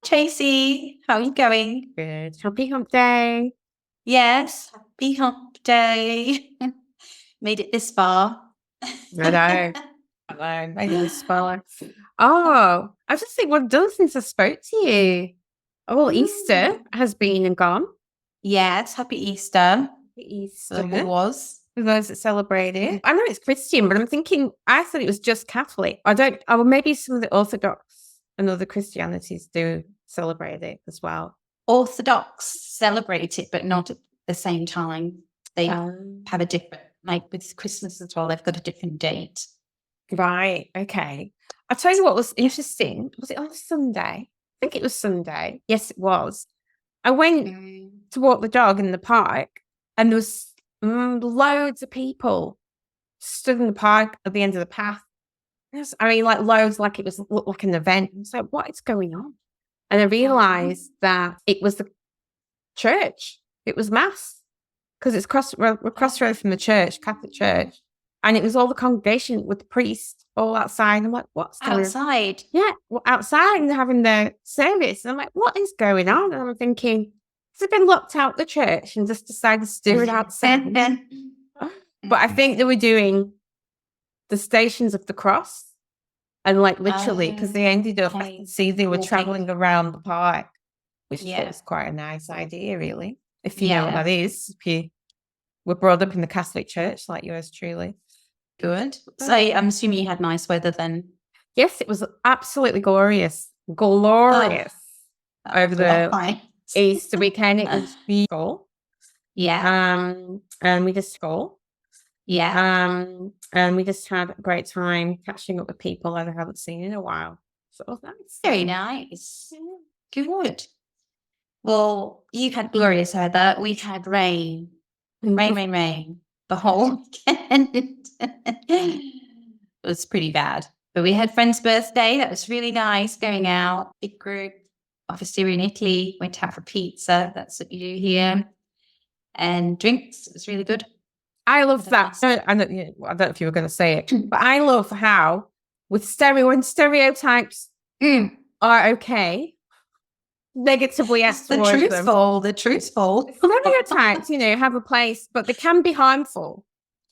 Tracy, how are you going? Good. Happy hump day. Yes, happy hump day. Made it this far. I know. Made it this far. Oh, I was just thinking what I've done since I spoke to you. Oh, Easter has been and gone. Yes, happy Easter. Easter. It was. For those that celebrate it. I know it's Christian, but I'm thinking, I thought it was just Catholic. Or maybe some of the Orthodox and other Christianities do celebrate it as well. Orthodox celebrate it, but not at the same time. They have a different, like with Christmas as well, they've got a different date. Right. Okay. I'll tell you what was interesting. Was it on Sunday? I think it was Sunday. Yes, it was. I went to walk the dog in the park and there was loads of people stood in the park at the end of the path. I mean, like loads, like it looked like an event. I was like, what is going on? And I realised that it was the church. It was mass because it's crossroad from the church, Catholic church. And it was all the congregation with the priest all outside. I'm like, what's going on? Outside? Yeah, outside and having their service. And I'm like, what is going on? And I'm thinking, has it been locked out the church and just decided to do it outside? But I think they were doing the Stations of the Cross. And like literally, because they ended up, I can see they were travelling around the park, which was quite a nice idea, really. If you know what that is. If you were brought up in the Catholic Church like yours truly. Good. So I'm assuming you had nice weather then. Yes, it was absolutely glorious. Glorious. Over the Easter weekend. It was beautiful. Yeah. And we just go. Yeah. And we just had a great time catching up with people that I haven't seen in a while. So it was nice. Very nice. Good. Well, you've had glorious weather. We've had rain. Rain. The whole weekend. It was pretty bad. But we had friend's birthday. That was really nice. Going out, big group. Obviously, we're in Italy. Went out for pizza. That's what you do here. And drinks. It was really good. I love that. I don't know if you were going to say it, but I love how when stereotypes are okay, negatively asked towards them. The truthful. Stereotypes, have a place, but they can be harmful.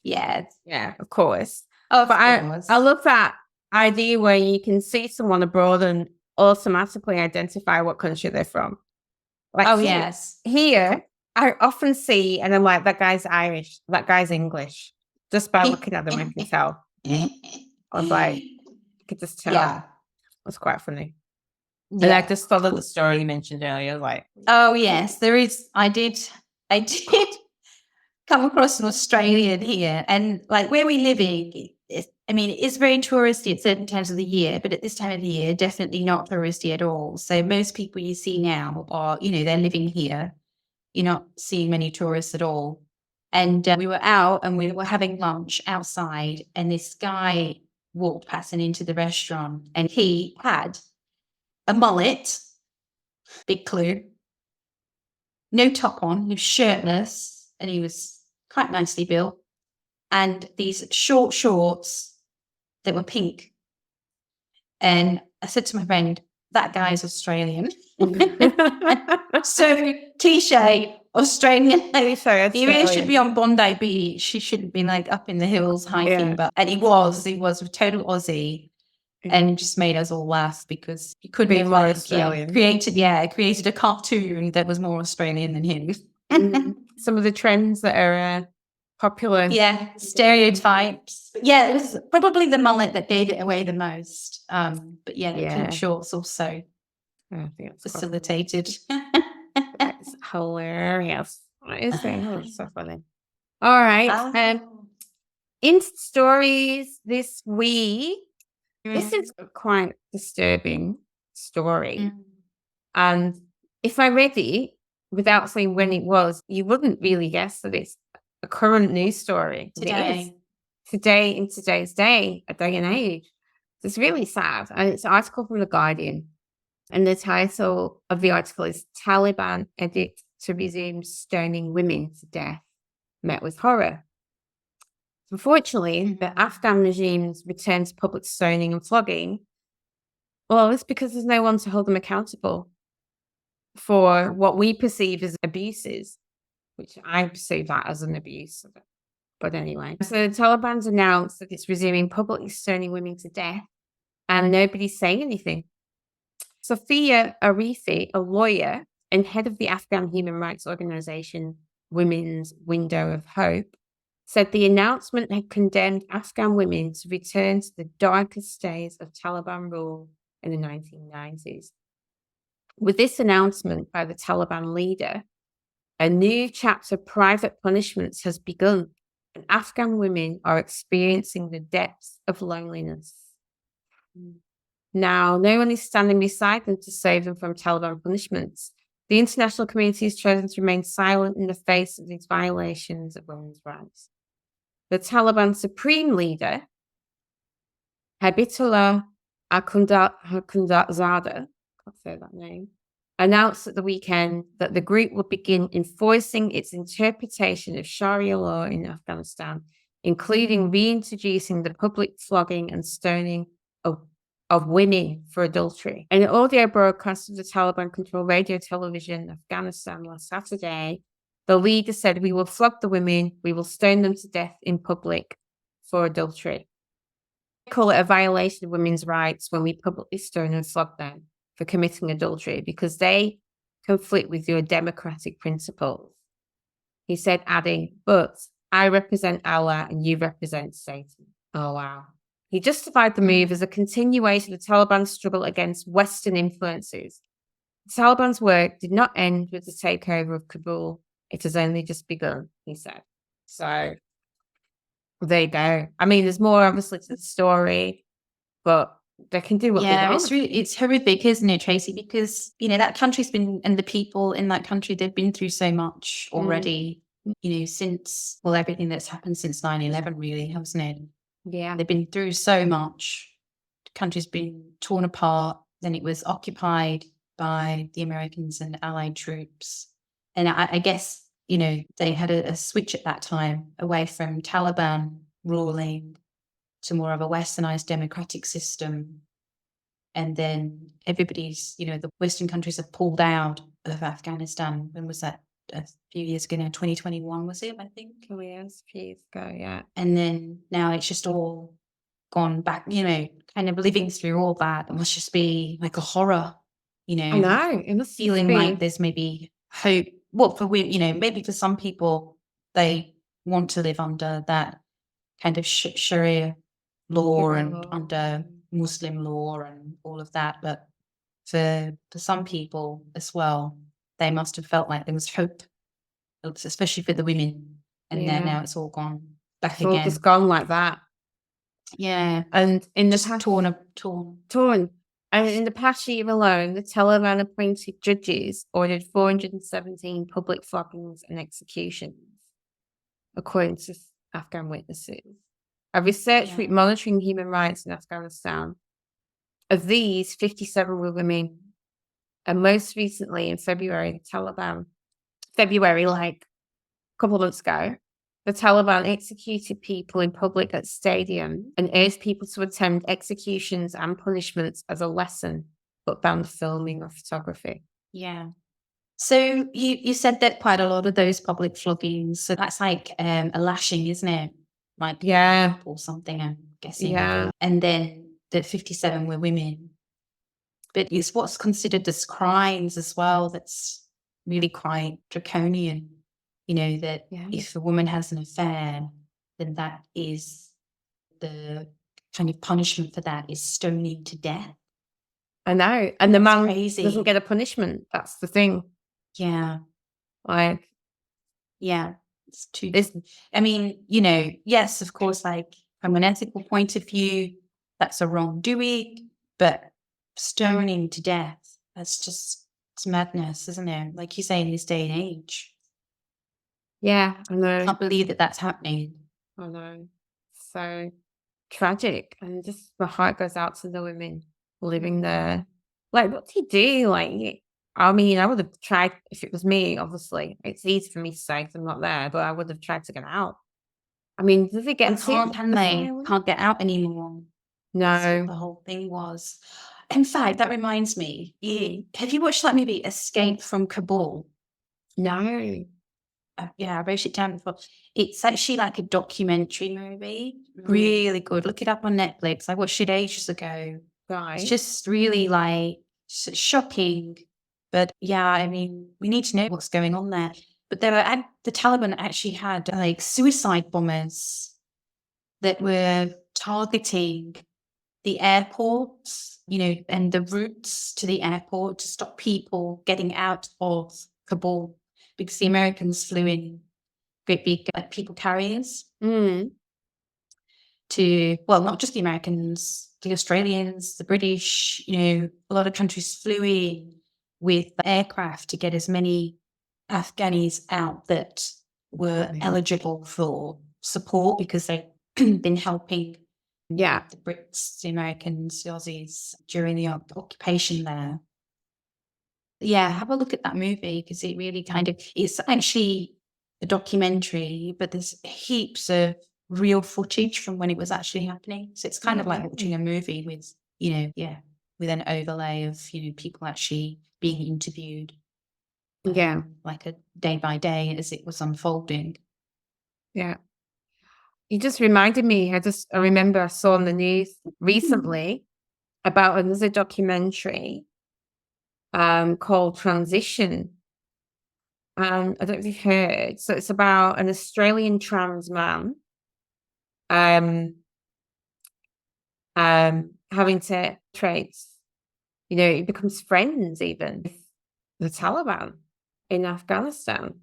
Yeah, of course. But I love that idea where you can see someone abroad and automatically identify what country they're from. Like here. I often see, and I'm like, that guy's Irish, that guy's English. Just by looking at them, I can tell. I was like, I could just tell. Yeah. It was quite funny. Yeah. And I just thought of the story you mentioned earlier, like. Oh, yes, there is. I did come across an Australian here. And like where we're living, it's very touristy at certain times of the year, but at this time of the year, definitely not touristy at all. So most people you see now are, they're living here. You're not seeing many tourists at all. And we were out and we were having lunch outside and this guy walked past and into the restaurant and he had a mullet, big clue, no top on, he was shirtless and he was quite nicely built and these short shorts that were pink. And I said to my friend, that guy's Australian. So cliche Australian. He really should be on Bondi Beach. He shouldn't be like up in the hills hiking. And he was a total Aussie, and it just made us all laugh because he could be more Australian. Created a cartoon that was more Australian than him. Some of the trends that are popular. Yeah, stereotypes. Yeah, it was probably the mullet that gave it away the most. But the pink shorts also facilitated. It's hilarious. It's so funny. All right. Into stories this week. This is a quite disturbing story. And if I read it without saying when it was, you wouldn't really guess that it's a current news story. Today, in today's day, a day and age. It's really sad. And it's an article from The Guardian. And the title of the article is Taliban Edict to Resume Stoning Women to Death Met with Horror. Unfortunately, the Afghan regime's return to public stoning and flogging, well, it's because there's no one to hold them accountable. for what we perceive as abuses, which I perceive that as an abuse. But anyway, so the Taliban's announced that it's resuming publicly stoning women to death, and nobody's saying anything. Sophia Arifi, a lawyer and head of the Afghan human rights organization Women's Window of Hope, said the announcement had condemned Afghan women to return to the darkest days of Taliban rule in the 1990s. With this announcement by the Taliban leader, a new chapter of private punishments has begun, and Afghan women are experiencing the depths of loneliness. Now, no one is standing beside them to save them from Taliban punishments. The international community has chosen to remain silent in the face of these violations of women's rights. The Taliban supreme leader, Habibullah Akhundzada, can't say that name, announced at the weekend that the group will begin enforcing its interpretation of Sharia law in Afghanistan, including reintroducing the public flogging and stoning of women for adultery. In an audio broadcast of the Taliban-controlled radio television in Afghanistan last Saturday, the leader said, "We will flog the women, we will stone them to death in public for adultery." We call it a violation of women's rights when we publicly stone and flog them for committing adultery because they conflict with your democratic principles. He said, adding, "But I represent Allah and you represent Satan." Oh, wow. He justified the move as a continuation of the Taliban's struggle against Western influences. The Taliban's work did not end with the takeover of Kabul. It has only just begun, he said. So there you go. I mean, there's more obviously to the story, but they can do what they want. It's horrific, isn't it, Tracy? Because, that country's been, and the people in that country, they've been through so much already, since, everything that's happened since 9/11, really, hasn't it? Yeah. They've been through so much. The country's been torn apart. Then it was occupied by the Americans and Allied troops. And I guess, they had a switch at that time away from Taliban ruling to more of a westernized democratic system. And then everybody's, the Western countries have pulled out of Afghanistan. When was that? A few years ago now, 2021 was it, I think? Oh, yes, a few years ago, yeah. And then now it's just all gone back, kind of living through all that. It must just be like a horror, I know. It must feeling be. like there's maybe hope. Well, for women, maybe for some people, they want to live under that kind of Sharia law and under Muslim law and all of that. But for some people as well, they must have felt like there was hope, especially for the women. And then now it's all gone back again. It's gone like that. Yeah. And in the Just past, torn. And in the past year alone, the Taliban appointed judges ordered 417 public floggings and executions, according to Afghan witnesses. A research group monitoring human rights in Afghanistan. Of these, 57 were women. And most recently, in February, like a couple of months ago, the Taliban executed people in public at stadiums and urged people to attend executions and punishments as a lesson, but banned filming or photography. Yeah. So you said that quite a lot of those public floggings, so that's like a lashing, isn't it? Like or something, I'm guessing. Yeah. And then the 57 were women. But it's what's considered as crimes as well that's really quite draconian. That if a woman has an affair, then that is the kind of punishment for that is stoning to death. I know. And the man doesn't get a punishment. That's the thing. Yeah. Like, yeah. It's too. I mean, yes, of course, like from an ethical point of view, that's a wrongdoing, but stoning to death, it's madness, isn't it? Like you say, in this day and age. Yeah, I know. I can't believe that that's happening. I know. So tragic. And just my heart goes out to the women living there. Like, what do you do? Like, I mean, I would have tried, if it was me, obviously. It's easy for me to say because I'm not there, but I would have tried to get out. I mean, does it get Can't get out anymore. No. That's what the whole thing was. In fact, that reminds me. Have you watched that movie Escape from Kabul? No. Yeah, I wrote it down before. It's actually like a documentary movie. Really good. Look it up on Netflix. I watched it ages ago. It's Right. just really like shocking. But yeah, I mean, we need to know what's going on there. But the Taliban actually had like suicide bombers that were targeting the airports, and the routes to the airport to stop people getting out of Kabul, because the Americans flew in great big people carriers to, well, not just the Americans, the Australians, the British, a lot of countries flew in with aircraft to get as many Afghanis out that were eligible for support, because they've been helping Yeah. the Brits, the Americans, the Aussies during the occupation there. Yeah, have a look at that movie, because it really it's actually a documentary, but there's heaps of real footage from when it was actually happening. So it's kind of like watching a movie with, with an overlay of, people actually being interviewed. Yeah. Like a day by day as it was unfolding. Yeah. You just reminded me, I remember I saw on the news recently about another documentary called Transition. I don't know if you've heard. So it's about an Australian trans man having to traits. He becomes friends even with the Taliban in Afghanistan,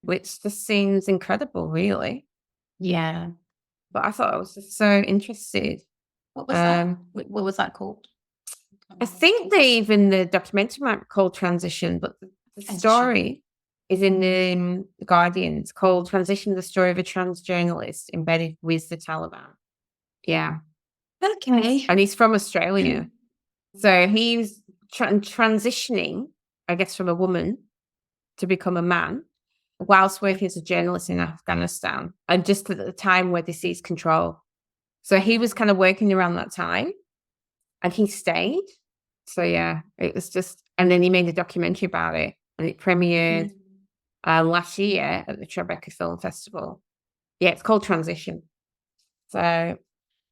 which just seems incredible, really. Yeah. But I thought I was just so interested. What was that? What was that called? I think the documentary might be called Transition, but the story is in the Guardian. It's called Transition, the story of a trans journalist embedded with the Taliban. Yeah. Okay. And he's from Australia. So he's transitioning, I guess, from a woman to become a man whilst working as a journalist in Afghanistan, and just at the time where they seized control. So he was kind of working around that time, and he stayed. So yeah, it was just, and then he made a documentary about it, and it premiered last year at the Tribeca Film Festival. Yeah, it's called Transition. So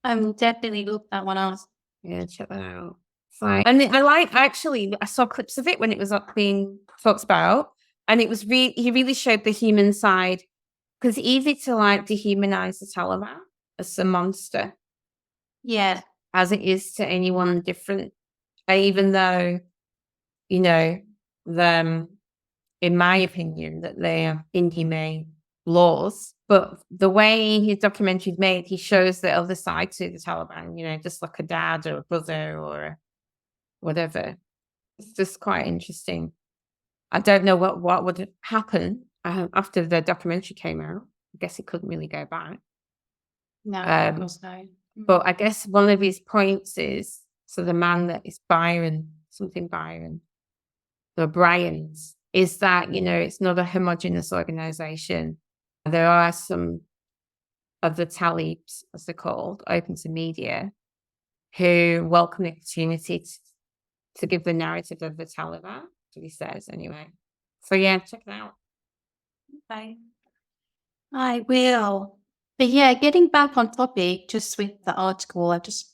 I will definitely look that one up. Yeah, check that out. And I saw clips of it when it was being talked about, and it was he really showed the human side, because it's easy to dehumanize the Taliban as a monster. Yeah. As it is to anyone different. Even though, them, in my opinion, that they are inhumane laws. But the way his documentary is made, he shows the other side to the Taliban, just like a dad or a brother or whatever. It's just quite interesting. I don't know what would happen after the documentary came out. I guess he couldn't really go back. No, of course no. But I guess one of his points is, so the man that is Byron, the Bryans, is that, it's not a homogenous organization. There are some of the Talibs, as they're called, open to media, who welcome the opportunity to give the narrative of the Taliban, that's what he says anyway. So yeah, check it out. Okay. I will. But yeah, getting back on topic, just with the article, I just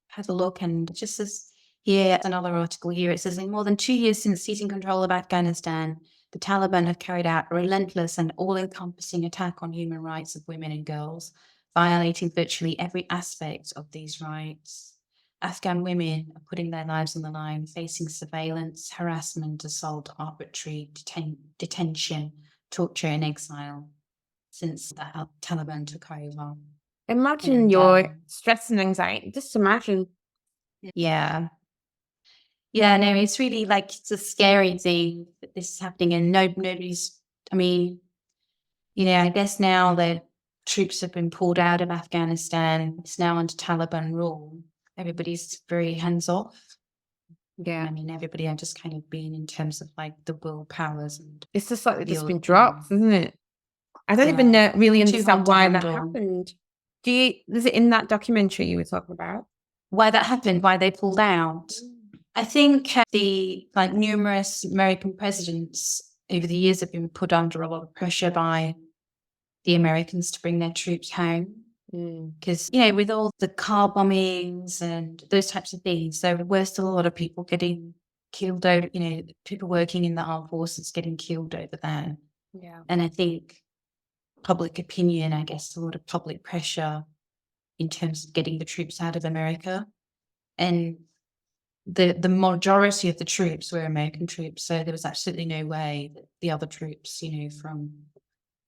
had a look, and just says here, another article here, it says, in more than 2 years since seizing control of Afghanistan, the Taliban have carried out a relentless and all-encompassing attack on human rights of women and girls, violating virtually every aspect of these rights. Afghan women are putting their lives on the line, facing surveillance, harassment, assault, arbitrary detention, torture, and exile since the Taliban took over. Imagine your stress and anxiety. Just imagine. Yeah. Yeah, no, it's really it's a scary thing that this is happening, and nobody's, I guess now that troops have been pulled out of Afghanistan, it's now under Taliban rule. Everybody's very hands off. Yeah. Everybody are just kind of being in terms of the world powers. And it's just like it's been dropped, isn't it? I don't even really understand why that happened. Is it in that documentary you were talking about? Why that happened? Why they pulled out? I think the numerous American presidents over the years have been put under a lot of pressure by the Americans to bring their troops home. Because, with all the car bombings and those types of things, there were still a lot of people getting killed over, people working in the armed forces getting killed over there. Yeah. And I think public opinion, I guess, a lot of public pressure in terms of getting the troops out of America. And the majority of the troops were American troops. So there was absolutely no way that the other troops, from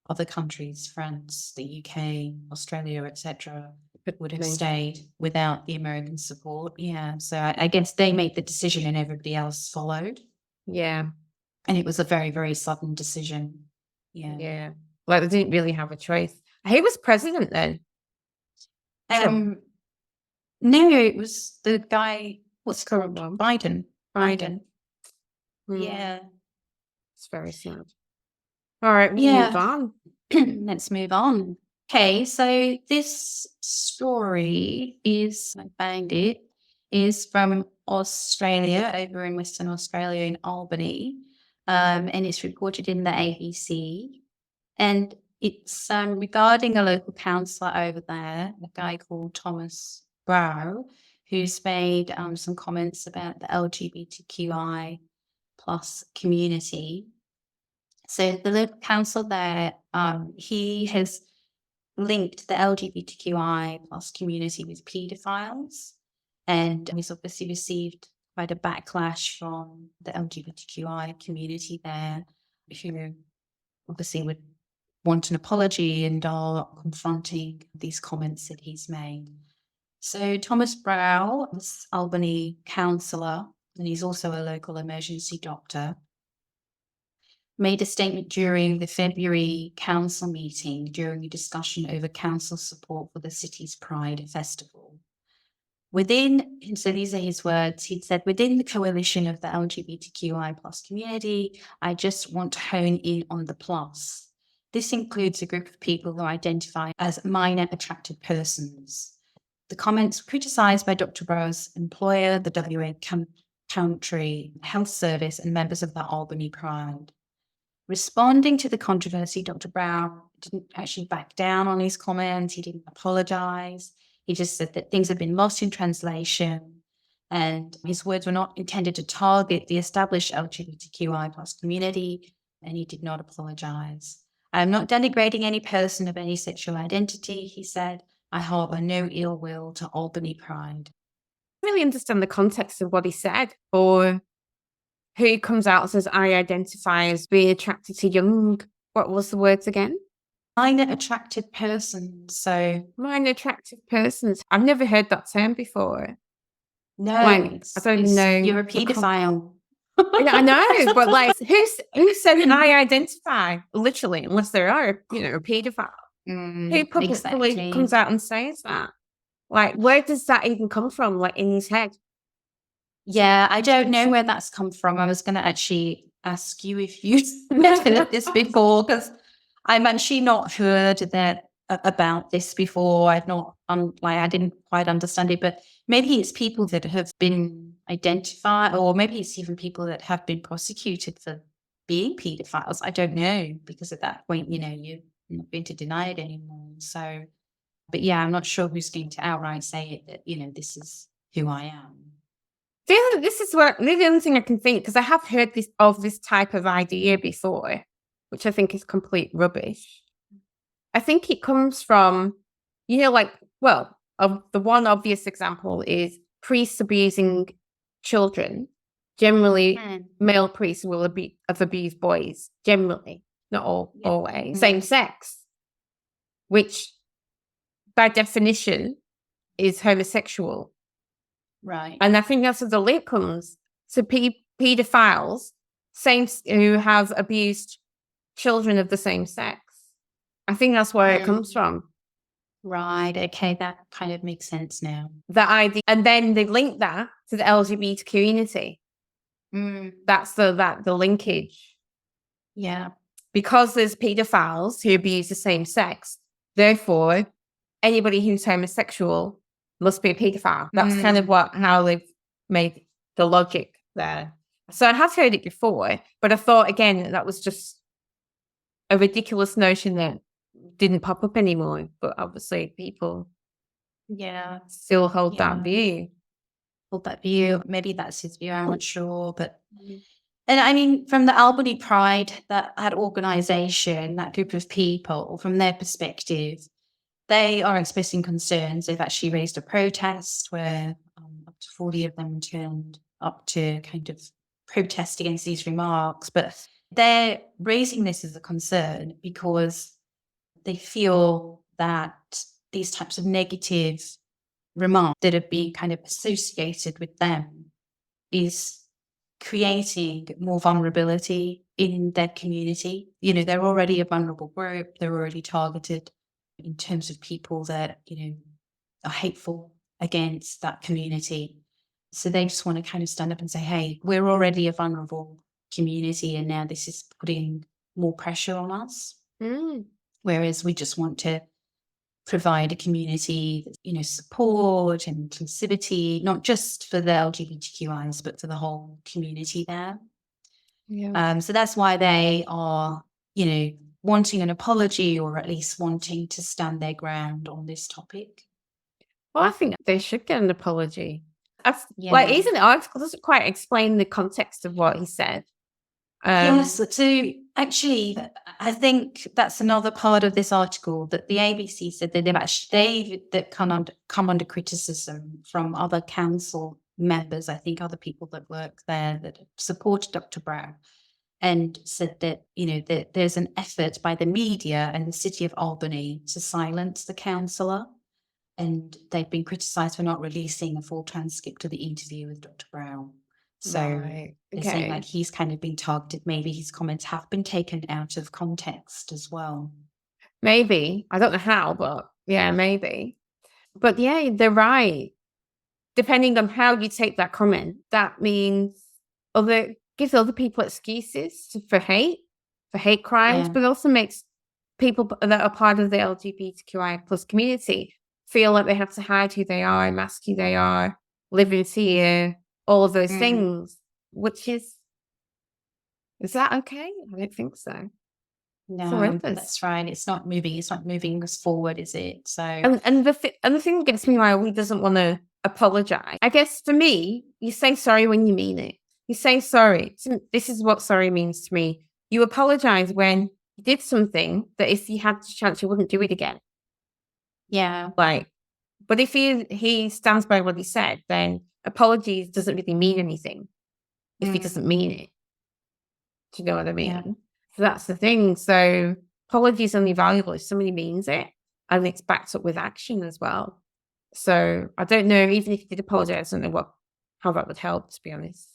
other countries, France, the UK, Australia, etc., would have stayed without the American support. Yeah. So I guess they made the decision and everybody else followed. Yeah. And it was a very, very sudden decision. Yeah. Yeah. Like they didn't really have a choice. Who was president then? No, it was the guy, what's called one? Biden. Biden. Yeah. It's very sad. All right, we'll move on. Let's move on. Okay, so this story is, I found it, is from Australia, over in Western Australia in Albany, and it's reported in the ABC. And it's regarding a local councillor over there, a guy called Thomas Brough, who's made some comments about the LGBTQI plus community. So the local council there, he has linked the LGBTQI plus community with paedophiles, and he's obviously received quite a backlash from the LGBTQI community there, who obviously would want an apology and are confronting these comments that he's made. So Thomas Brough is Albany councillor, and he's also a local emergency doctor, made a statement during the February council meeting during a discussion over council support for the city's Pride Festival. So these are his words, he said, within the coalition of the LGBTQI plus community, I just want to hone in on the plus. This includes a group of people who identify as minor attracted persons. The comments were criticised by Dr. Brough's employer, the WA Country Health Service, and members of the Albany Pride. Responding to the controversy, Dr. Brough didn't actually back down on his comments. He didn't apologise. He just said that things had been lost in translation, and his words were not intended to target the established LGBTQI plus community, and he did not apologise. I am not denigrating any person of any sexual identity, he said. I harbour no ill will to Albany Pride. I really understand the context of what he said, or who comes out and says, I identify as being attracted to young, what was the words again? Minor attracted persons. So minor attracted persons. I've never heard that term before. No, I don't know. You're a paedophile. I know, but like, who said I identify? Literally, unless there are, a paedophile. Who publicly comes out and says that? Like, where does that even come from? Like in his head? Yeah, I don't know where that's come from. I was going to actually ask you if you've heard this before, because I'm actually not heard that about this before. I've not, I didn't quite understand it, but maybe it's people that have been identified, or maybe it's even people that have been prosecuted for being paedophiles. I don't know, because at that point, you're not going to deny it anymore. So, but yeah, I'm not sure who's going to outright say it that, this is who I am. This is where the only thing I can think, because I have heard this type of idea before, which I think is complete rubbish. I think it comes from, the one obvious example is priests abusing children. Generally, male priests will have abused boys, generally, not always. Same sex, which by definition is homosexual. Right. And I think that's where the link comes. So paedophiles, who have abused children of the same sex. I think that's where it comes from. Right. Okay. That kind of makes sense now. That idea. And then they link that to the LGBT community. That's the linkage. Yeah. Because there's paedophiles who abuse the same sex, therefore, anybody who's homosexual must be a paedophile. That's kind of how they've made the logic there. So I have heard it before, but I thought, again, that was just a ridiculous notion that didn't pop up anymore. But obviously people still hold that view. Maybe that's his view, I'm not sure. But and I mean, from the Albany Pride, that organisation, that group of people, from their perspective, they are expressing concerns. They've actually raised a protest where up to 40 of them turned up to kind of protest against these remarks. But they're raising this as a concern because they feel that these types of negative remarks that are being kind of associated with them is creating more vulnerability in their community. You know, they're already a vulnerable group. They're already targeted in terms of people that, you know, are hateful against that community. So they just want to kind of stand up and say, hey, we're already a vulnerable community and now this is putting more pressure on us. Whereas we just want to provide a community, you know, support and inclusivity, not just for the LGBTQIs, but for the whole community there. So that's why they are, you know, wanting an apology or at least wanting to stand their ground on this topic. Well, I think they should get an apology. Like, even the article doesn't quite explain the context of what he said. Yes, so actually, I think that's another part of this article that the ABC said that they've come under criticism from other council members, I think other people that work there that supported Dr. Brough, and said that, you know, that there's an effort by the media and the City of Albany to silence the councillor, and they've been criticised for not releasing a full transcript of the interview with Dr. Brough. So they're saying like he's kind of been targeted. Maybe his comments have been taken out of context as well. Maybe. I don't know how, but yeah, maybe. But yeah, they're right. Depending on how you take that comment, that means gives other people excuses for hate crimes, but also makes people that are part of the LGBTQI plus community feel like they have to hide who they are, mask who they are, live in fear, all of those things, which is that okay? I don't think so. No, that's right. It's not moving us forward, is it? So and the thing that gets me why he doesn't want to apologize. I guess for me, you say sorry when you mean it. You say sorry. This is what sorry means to me. You apologize when you did something that if you had the chance, you wouldn't do it again. Yeah. Like, but if he stands by what he said, then apologies doesn't really mean anything if he doesn't mean it. Do you know what I mean? Yeah. So that's the thing. So apology is only valuable if somebody means it and it's backed up with action as well. So I don't know, even if you did apologize, I don't know how that would help, to be honest.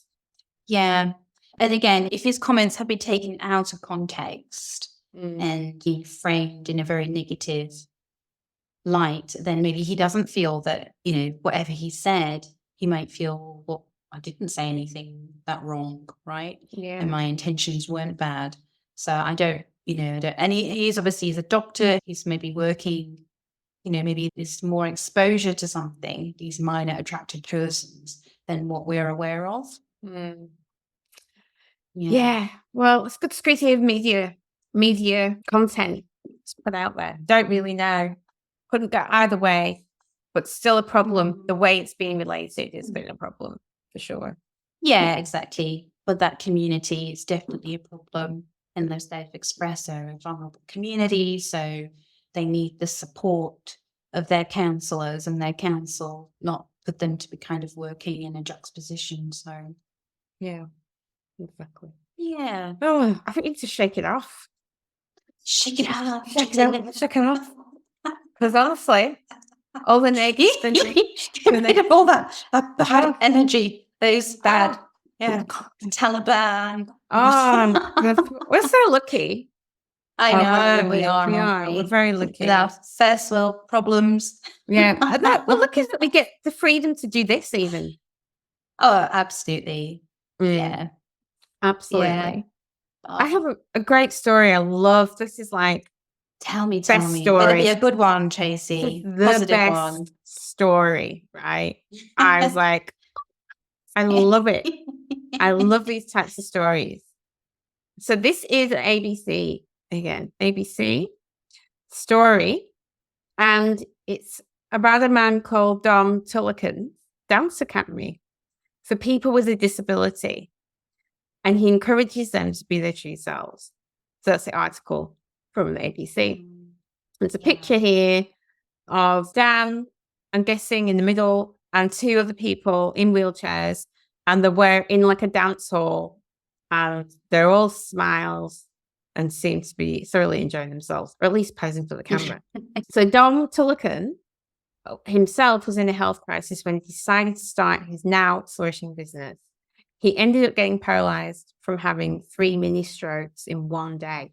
Yeah. And again, if his comments have been taken out of context and be framed in a very negative light, then maybe he doesn't feel that, you know, whatever he said, he might feel, well, I didn't say anything that wrong, right? Yeah. And my intentions weren't bad. So I don't, you know, and he's obviously, he's a doctor, he's maybe working, you know, maybe there's more exposure to something, these minor attracted persons, than what we're aware of. Yeah. Well, it's good to create media content to put out there. Don't really know. Couldn't go either way, but still a problem. The way it's being related has been a problem for sure. Yeah, exactly. But that community is definitely a problem. And as they've expressed, they're a vulnerable community, so they need the support of their councillors and their council, not for them to be kind of working in a juxtaposition. So yeah, exactly. Yeah. Oh, I think we need to shake it off. Shake it off. Shake it off. Because honestly, all the negative all that bad energy, those bad, Taliban. We're so lucky. I know we are. We're very lucky. With our first world problems. Yeah, we're lucky that we get the freedom to do this even. Oh, absolutely. Yeah, absolutely. Yeah. I have a great story. I love this. Is like tell me. Story. Better be a good one, Tracy. The Positive best one. story, right? I was like, I love it. I love these types of stories. So this is an ABC, again, ABC story. And it's about a man called Dom Tullican's Dance Academy for people with a disability. And he encourages them to be their true selves. So that's the article from the ABC. There's a picture here of Dan, I'm guessing, in the middle, and two other people in wheelchairs, and they're in like a dance hall, and they're all smiles and seem to be thoroughly enjoying themselves, or at least posing for the camera. So Dom Tullican himself was in a health crisis when he decided to start his now flourishing business. He ended up getting paralyzed from having 3 mini strokes in one day.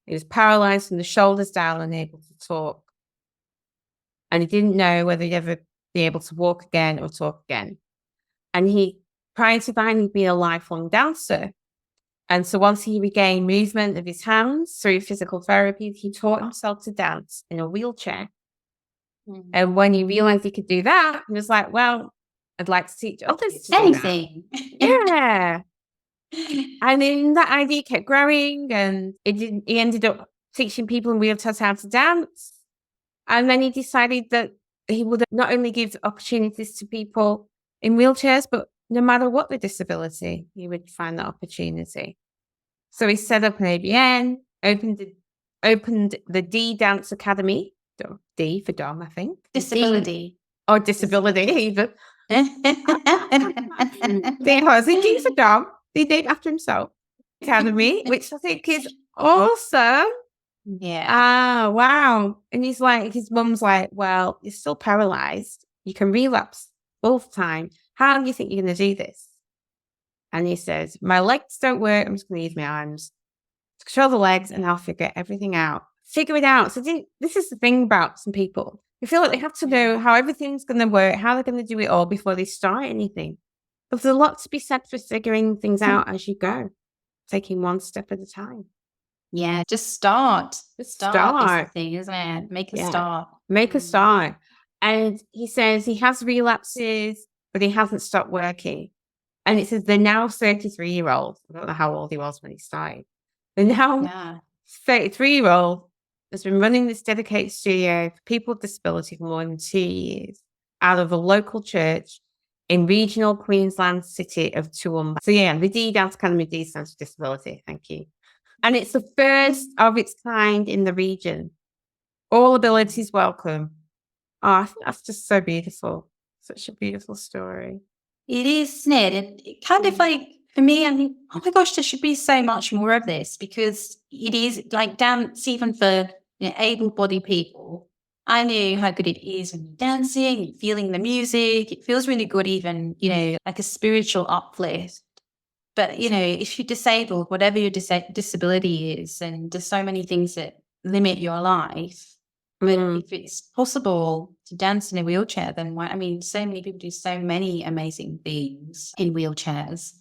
He was paralyzed from the shoulders down, unable to talk. And he didn't know whether he'd ever be able to walk again or talk again. And he, prior to that, he'd been a lifelong dancer. And so once he regained movement of his hands through physical therapy, he taught himself to dance in a wheelchair. And when he realized he could do that, he was like, well, I'd like to teach others to do that. Yeah. And then that idea kept growing, and he ended up teaching people in wheelchairs how to dance. And then he decided that he would not only give opportunities to people in wheelchairs, but no matter what the disability, he would find that opportunity. So he set up an ABN, opened the D Dance Academy. D for Dom, I think. Disability. Or disability, even. There was a D for Dom. He named after himself. Academy, which I think is awesome. Yeah. Ah, wow. And he's like, his mum's like, well, you're still paralyzed. You can relapse both time. How do you think you're going to do this? And he says, my legs don't work. I'm just going to use my arms to control the legs, and I'll figure everything out. Figure it out. So this is the thing about some people. They feel like they have to know how everything's going to work, how they're going to do it all before they start anything. But there's a lot to be said for figuring things out as you go, taking one step at a time. Yeah, just start. Start. Is the thing, isn't it? Make a start. Make a start. And he says he has relapses, but he hasn't stopped working. And it says they're now 33-year-old. I don't know how old he was when he started. They're now 33-year-old has been running this dedicated studio for people with disability for more than 2 years out of a local church in regional Queensland city of Toowoomba. So yeah, the D Dance Academy D stands for disability. Thank you. And it's the first of its kind in the region. All abilities welcome. Oh, I think that's just so beautiful. Such a beautiful story. It is, isn't it? And it kind of like, for me, I think, oh my gosh, there should be so much more of this, because it is like dance, even for able-bodied people. I know how good it is when you're dancing, you're feeling the music. It feels really good, even, like a spiritual uplift. But, if you're disabled, whatever your disability is, and there's so many things that limit your life, but if it's possible to dance in a wheelchair, then why? I mean, so many people do so many amazing things in wheelchairs,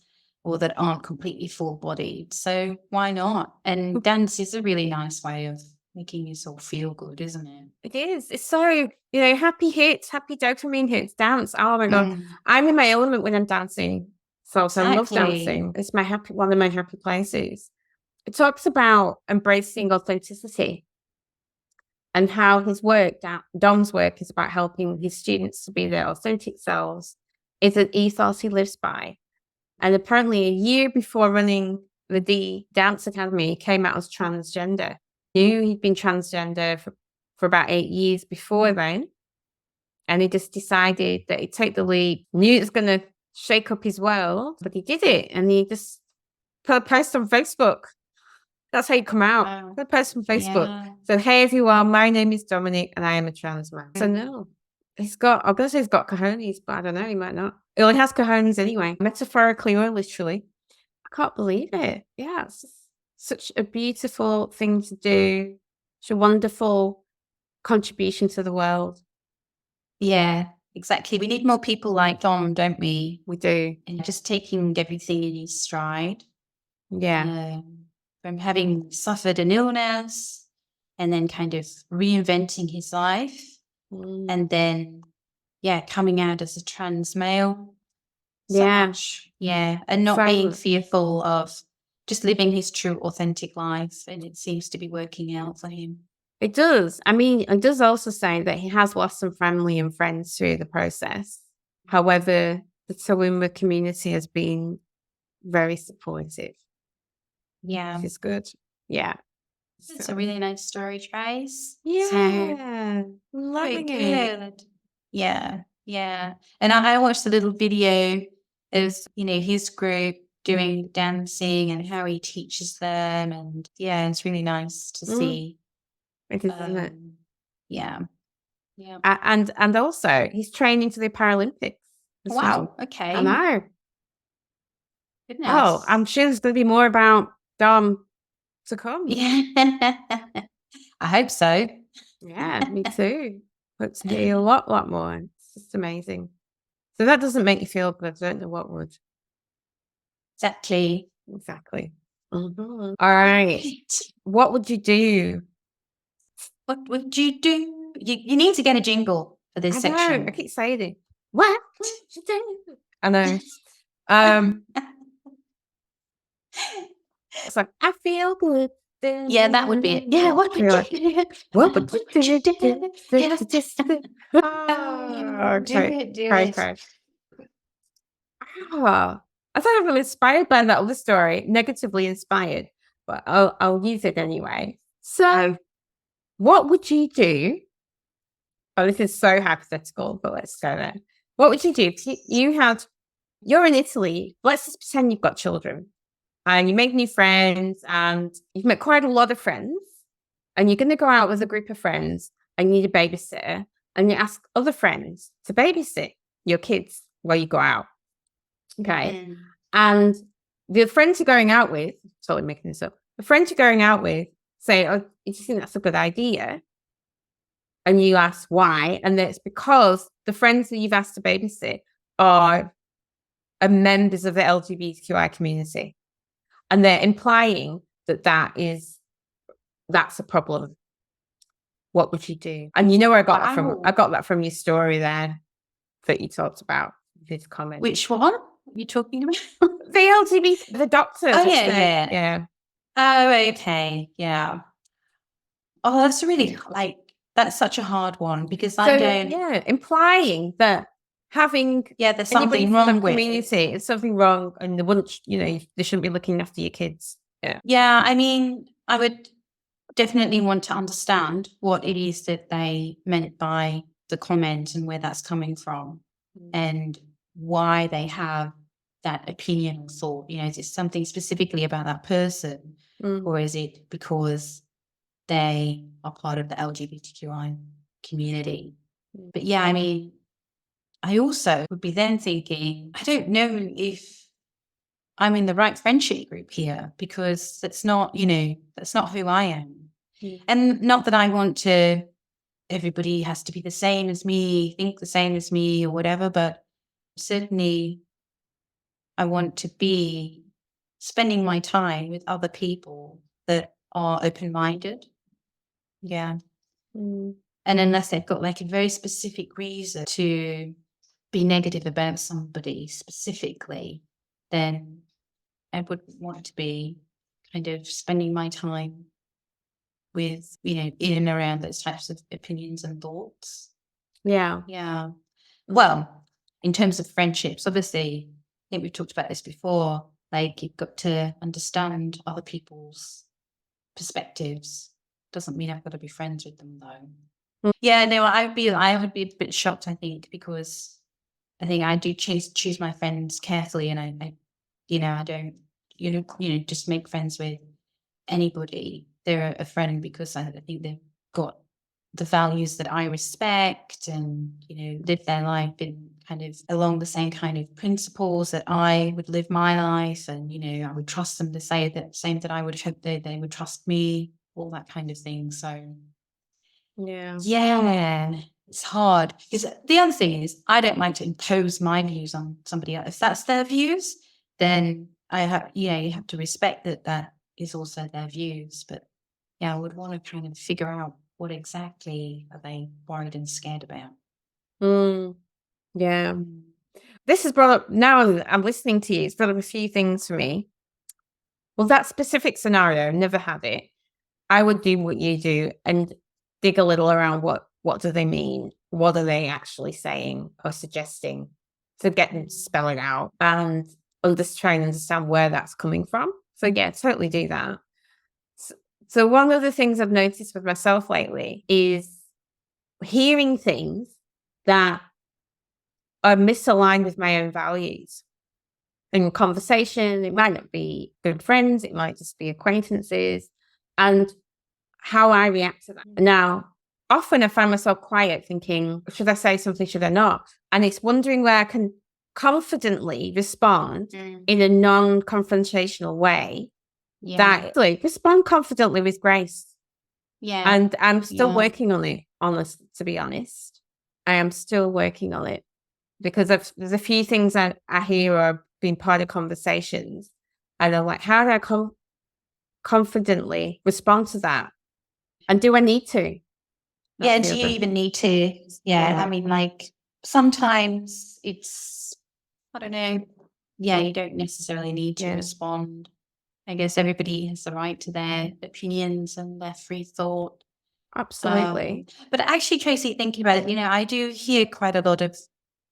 or that aren't completely full-bodied. So why not? And dance is a really nice way of making yourself feel good, isn't it? It is. It's so, happy hits, happy dopamine hits, dance. Oh my God. I'm in my element when I'm dancing. So I love dancing. It's one of my happy places. It talks about embracing authenticity and how his work, Dom's work, is about helping his students to be their authentic selves. It's an ethos he lives by. And apparently a year before running the D Dance Academy, he came out as transgender. He knew he'd been transgender for about 8 years before then. And he just decided that he'd take the leap, knew it was going to shake up his world, but he did it. And he just put a post on Facebook. That's how you come out. Wow. Put a post on Facebook. So, hey everyone, my name is Dominic and I am a trans man. So no, I'm going to say he's got cojones, but I don't know, he might not. He only has cojones anyway, metaphorically or literally. I can't believe it. Yeah, it's such a beautiful thing to do. Such a wonderful contribution to the world. Yeah, exactly. We need more people like Dom, don't we? We do. And just taking everything in his stride. Yeah. From having suffered an illness, and then kind of reinventing his life, and then, coming out as a trans male. Yeah. much. Yeah. And not being So fearful of just living his true, authentic life. And it seems to be working out for him. it does. I mean, it does also say that he has lost some family and friends through the process. However, the Toowoomba community has been very supportive, Yeah. which is good. Yeah. It's a really nice story, Trace. So, Yeah. very Loving it. good. Yeah. Yeah. And I watched a little video of, his group doing dancing and how he teaches them. And yeah, it's really nice to see. It is, isn't it? Yeah. Yeah. And also, he's training for the Paralympics as well. Wow. Okay. I know. Goodness. Oh, I'm sure there's going to be more about Dom to come. Yeah. I hope so. Yeah, me too. Hope to hear a lot more. It's just amazing. So that doesn't make you feel good. I don't know what would. Exactly. All right. What would you do? What would you do? You need to get a jingle for this section. I keep saying it. What would you do? I know. It's like, I feel good. Yeah, that would be it. Yeah, what would you do? What would you do? Okay. I thought I was inspired by that other story, negatively inspired, but I'll use it anyway. So, what would you do? Oh, this is so hypothetical, but let's go there. What would you do if you're in Italy? Let's just pretend you've got children and you make new friends and you've met quite a lot of friends and you're going to go out with a group of friends and you need a babysitter and you ask other friends to babysit your kids while you go out. Okay. And the friends you're going out with, totally making this up, the friends you're going out with say, oh, you think that's a good idea? And you ask why. And it's because the friends that you've asked to babysit are members of the LGBTQI community. And they're implying that that's a problem. What would you do? And you know where I got that from? I got that from your story there that you talked about, this comment. Which one are you talking about? The LGBT, the doctors. Oh, yeah. Oh, okay. Yeah. Oh, that's really, that's such a hard one because implying that there's something wrong with community, it's something wrong and they wouldn't, they shouldn't be looking after your kids. Yeah. Yeah, I mean, I would definitely want to understand what it is that they meant by the comment and where that's coming from and why they have that opinion or thought. Is it something specifically about that person or is it because they are part of the LGBTQI community? But yeah, I mean, I also would be then thinking, I don't know if I'm in the right friendship group here because that's not who I am. And not that I want everybody has to be the same as me, think the same as me or whatever, but certainly I want to be spending my time with other people that are open-minded. Yeah. And unless they've got a very specific reason to be negative about somebody specifically, then I would want to be kind of spending my time with, in and around those types of opinions and thoughts. Yeah. Yeah. Well, in terms of friendships, obviously, I think we've talked about this before, you've got to understand other people's perspectives. Doesn't mean I've got to be friends with them though. Yeah, no, I would be a bit shocked, I think, because I think I do choose my friends carefully and I don't, just make friends with anybody. They're a friend because I think they've got the values that I respect and, live their life in kind of along the same kind of principles that I would live my life. And, I would trust them to say the same that I would hope they would trust me, all that kind of thing. So, yeah, it's hard. Because the other thing is I don't like to impose my views on somebody else. If that's their views, then you have to respect that is also their views. But yeah, I would want to kind of figure out what exactly are they worried and scared about. Yeah. this has brought up, now I'm listening to you, it's brought up a few things for me. Well, that specific scenario, never had it. I would do what you do and dig a little around what do they mean? What are they actually saying or suggesting, to get them to spell it out and just try and understand where that's coming from. So yeah, totally do that. So one of the things I've noticed with myself lately is hearing things that are misaligned with my own values. In conversation, it might not be good friends, it might just be acquaintances, and how I react to that. Now, often I find myself quiet thinking, should I say something, should I not? And it's wondering where I can confidently respond in a non-confrontational way. That like, respond confidently with grace. Yeah. And I'm still working on it, to be honest. I am still working on it because there's a few things that I hear are being part of conversations. And I'm like, how do I confidently respond to that? And do I need to? Yeah, do you even need to? Yeah, I mean, like, sometimes it's, I don't know. Yeah, you don't necessarily need to respond. I guess everybody has the right to their opinions and their free thought. Absolutely. But actually, Tracy, thinking about it, I do hear quite a lot of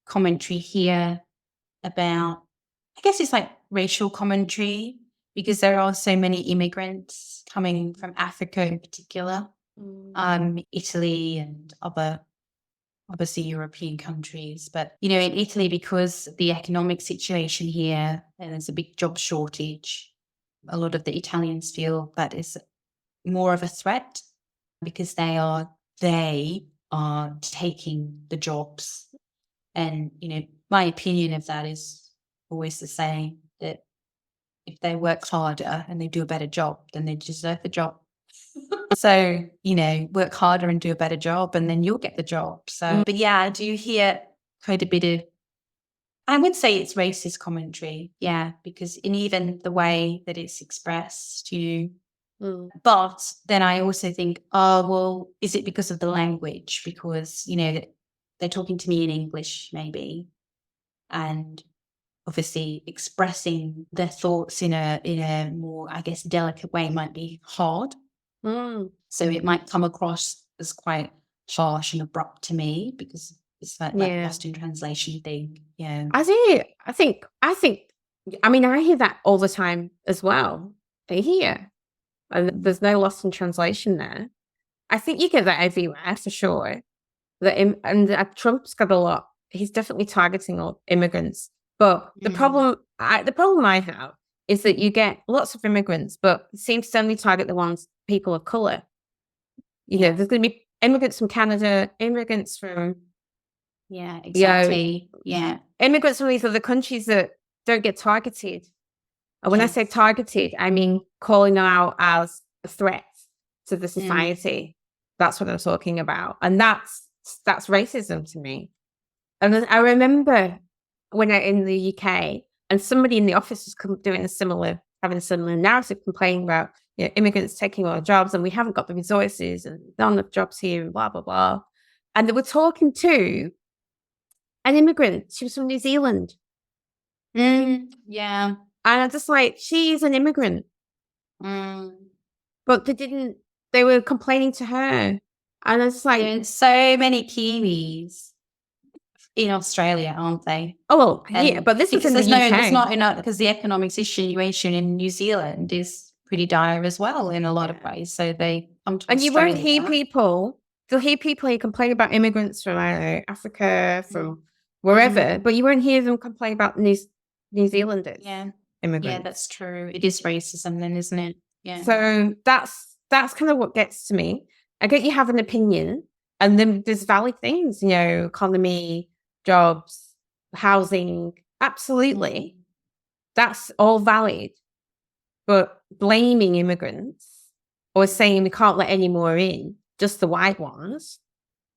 commentary here about, I guess it's like racial commentary, because there are so many immigrants coming from Africa in particular, Italy and other, obviously, European countries. But, in Italy, because the economic situation here, and there's a big job shortage, a lot of the Italians feel that is more of a threat because they are taking the jobs. And, my opinion of that is always the same, that if they work harder and they do a better job, then they deserve the job. So, work harder and do a better job and then you'll get the job. So, but yeah, I do hear quite a bit of, I would say it's racist commentary. Yeah, because in even the way that it's expressed to you. But then I also think, oh, well, is it because of the language? Because, they're talking to me in English maybe. And obviously expressing their thoughts in a more, I guess, delicate way might be hard. So it might come across as quite harsh and abrupt to me because it's like that lost in translation thing. Yeah. I think, I mean, I hear that all the time as well. I hear. And there's no loss in translation there. I think you get that everywhere for sure. Trump's got a lot. He's definitely targeting all immigrants. But the problem I have is that you get lots of immigrants, but it seems to only target the ones, people of colour. There's going to be immigrants from Canada, immigrants from... Yeah, exactly. Immigrants from these other countries that don't get targeted. And when I say targeted, I mean calling them out as a threat to the society. That's what I'm talking about. And that's racism to me. And I remember when I in the UK and somebody in the office was having a similar narrative, complaining about immigrants taking our jobs and we haven't got the resources and not enough jobs here and blah, blah, blah. And they were talking to an immigrant. She was from New Zealand. Yeah. And I'm just like, she's an immigrant. But they were complaining to her. And I was like... There's so many Kiwis in Australia, aren't they? Oh, yeah, but this is in the UK. There's not enough, because the economic situation in New Zealand is pretty dire as well in a lot of ways. So they come to Australia. And you won't hear people, you'll hear people who complain about immigrants from, I don't know, Africa, from wherever, but you won't hear them complain about New Zealanders. Yeah. Immigrants. Yeah, that's true. It is racism then, isn't it? Yeah. So that's kind of what gets to me. I get you have an opinion, and then there's valid things, economy, jobs, housing, absolutely. That's all valid. But blaming immigrants or saying we can't let any more in, just the white ones,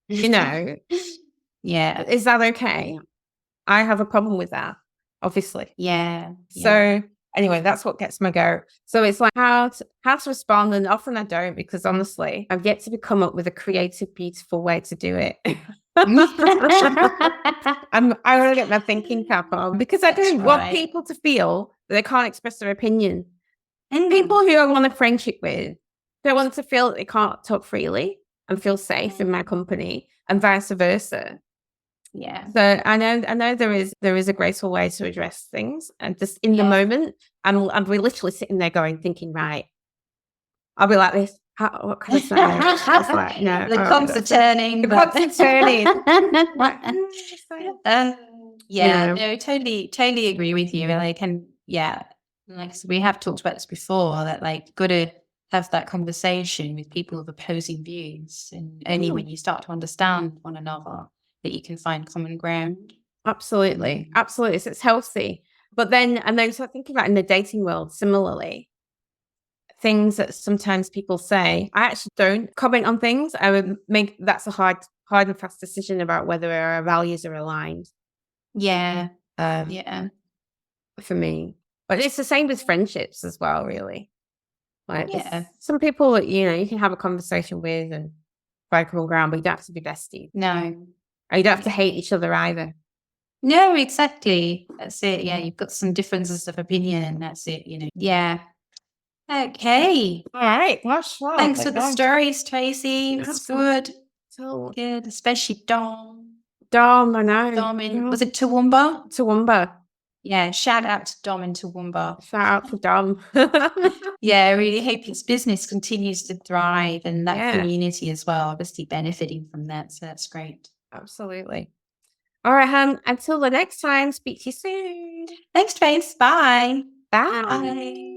Yeah. Is that okay? I have a problem with that, obviously. Yeah. So anyway, that's what gets my goat. So it's like how to respond, and often I don't, because honestly, I've yet to come up with a creative, beautiful way to do it. I want to get my thinking cap on because I don't want people to feel that they can't express their opinion. And people who I want a friendship with don't want to feel that they can't talk freely and feel safe in my company, and vice versa. Yeah. So I know there is a graceful way to address things, and just in the moment, and we're literally sitting there thinking, right, I'll be like this. What can I say? Like, no, the cogs are turning. The cogs are turning. No, totally agree with you. Like, and like we have talked about this before, that like got to have that conversation with people of opposing views, and only when you start to understand one another that you can find common ground. Absolutely. So it's healthy. But then start thinking about in the dating world, similarly, things that sometimes people say, I actually don't comment on things. I would make that's a hard and fast decision about whether our values are aligned. Yeah. For me. But it's the same with friendships as well, really. Like some people that, you can have a conversation with and find common ground, but you don't have to be besties. No. Or you don't have to hate each other either. No, exactly. That's it. Yeah, you've got some differences of opinion, and that's it, Yeah. Okay. All right. Well, thanks for the stories, Tracy. It's good. So good, especially Dom. I know. Dom was it Toowoomba? Toowoomba. Yeah, shout out to Dom in Toowoomba. Shout out to Dom. I really hope his business continues to thrive, and that community as well, obviously benefiting from that. So that's great. Absolutely. All right, until the next time, speak to you soon. Thanks, Trace. Bye. Bye.